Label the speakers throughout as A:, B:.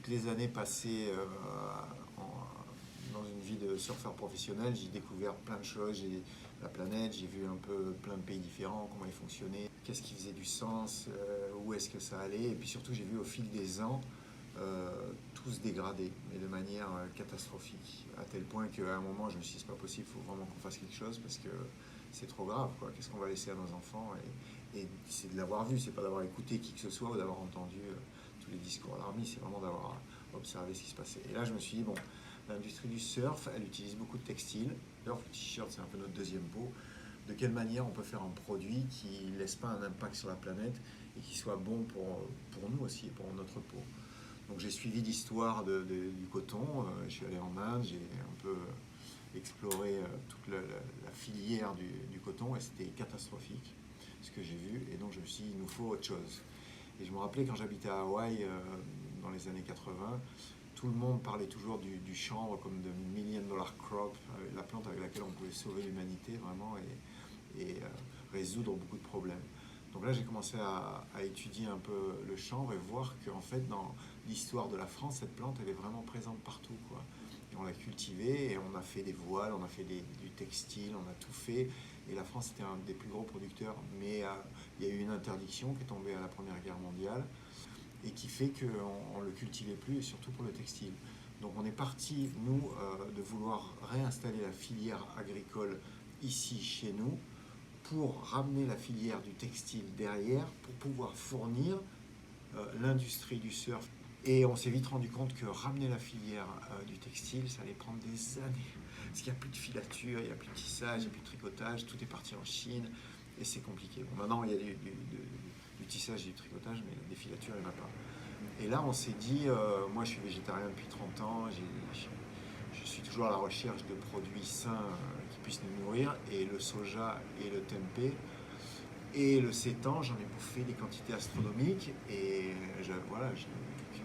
A: les années passées dans une vie de surfeur professionnel, j'ai découvert plein de choses. J'ai la planète, j'ai vu un peu plein de pays différents, comment ils fonctionnaient, qu'est-ce qui faisait du sens, où est-ce que ça allait. Et puis surtout, j'ai vu au fil des ans tout se dégrader, mais de manière catastrophique. À tel point qu'à un moment, je me suis dit, c'est pas possible, il faut vraiment qu'on fasse quelque chose parce que c'est trop grave, quoi. Qu'est-ce qu'on va laisser à nos enfants et c'est de l'avoir vu, c'est pas d'avoir écouté qui que ce soit ou d'avoir entendu tous les discours alarmistes, c'est vraiment d'avoir observé ce qui se passait. Et là, je me suis dit, bon, l'industrie du surf, elle utilise beaucoup de textiles. D'ailleurs, le t-shirt, c'est un peu notre deuxième peau. De quelle manière on peut faire un produit qui ne laisse pas un impact sur la planète et qui soit bon pour nous aussi et pour notre peau. Donc j'ai suivi l'histoire du coton, je suis allé en Inde, j'ai un peu exploré toute la filière du coton et c'était catastrophique ce que j'ai vu et donc je me suis dit il nous faut autre chose. Et je me rappelais quand j'habitais à Hawaï dans les années 80, tout le monde parlait toujours du chanvre comme de million dollar crop, la plante avec laquelle on pouvait sauver l'humanité vraiment et résoudre beaucoup de problèmes. Donc là, j'ai commencé à étudier un peu le chanvre et voir qu'en fait, dans l'histoire de la France, cette plante, elle est vraiment présente partout, quoi. Et on l'a cultivée et on a fait des voiles, on a fait du textile, on a tout fait. Et la France était un des plus gros producteurs. Mais il y a eu une interdiction qui est tombée à la Première Guerre mondiale et qui fait qu'on ne le cultivait plus, et surtout pour le textile. Donc on est parti, nous, de vouloir réinstaller la filière agricole ici, chez nous, pour ramener la filière du textile derrière, pour pouvoir fournir l'industrie du surf. Et on s'est vite rendu compte que ramener la filière du textile, ça allait prendre des années. Parce qu'il n'y a plus de filature, il n'y a plus de tissage, il n'y a plus de tricotage, tout est parti en Chine et c'est compliqué. Bon, maintenant, il y a du tissage et du tricotage, mais des filatures, il n'y en a pas. Et là, on s'est dit, moi je suis végétarien depuis 30 ans, je suis toujours à la recherche de produits sains qui puissent nous nourrir, et le soja et le tempeh. Et le sétan, j'en ai bouffé des quantités astronomiques, et voilà, j'ai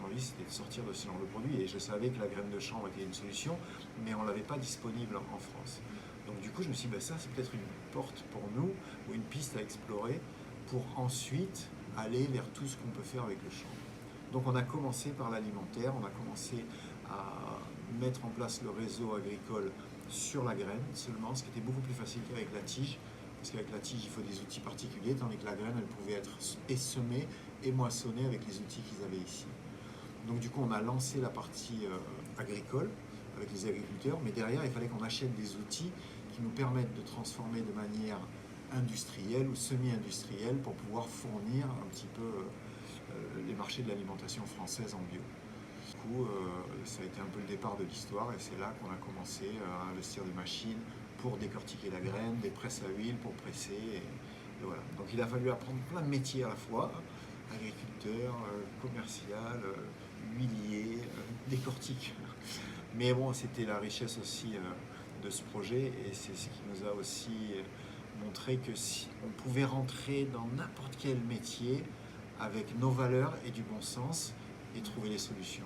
A: envie, c'était de sortir de ce genre de produit. Et je savais que la graine de chanvre était une solution, mais on ne l'avait pas disponible en France. Donc du coup, je me suis dit, bah, ça c'est peut-être une porte pour nous, ou une piste à explorer, pour ensuite aller vers tout ce qu'on peut faire avec le chanvre. Donc on a commencé par l'alimentaire, on a commencé à mettre en place le réseau agricole sur la graine seulement, ce qui était beaucoup plus facile qu'avec la tige, parce qu'avec la tige il faut des outils particuliers, tandis que la graine elle pouvait être semée et moissonnée avec les outils qu'ils avaient ici. Donc du coup on a lancé la partie agricole avec les agriculteurs, mais derrière il fallait qu'on achète des outils qui nous permettent de transformer de manière industrielle ou semi-industrielle pour pouvoir fournir un petit peu les marchés de l'alimentation française en bio. Du coup, ça a été un peu le départ de l'histoire et c'est là qu'on a commencé à investir des machines pour décortiquer la graine, des presses à huile pour presser. Et voilà. Donc il a fallu apprendre plein de métiers à la fois, agriculteur, commercial, huilier, décortiqueur. Mais bon, c'était la richesse aussi de ce projet et c'est ce qui nous a aussi montré que si on pouvait rentrer dans n'importe quel métier avec nos valeurs et du bon sens et trouver les solutions.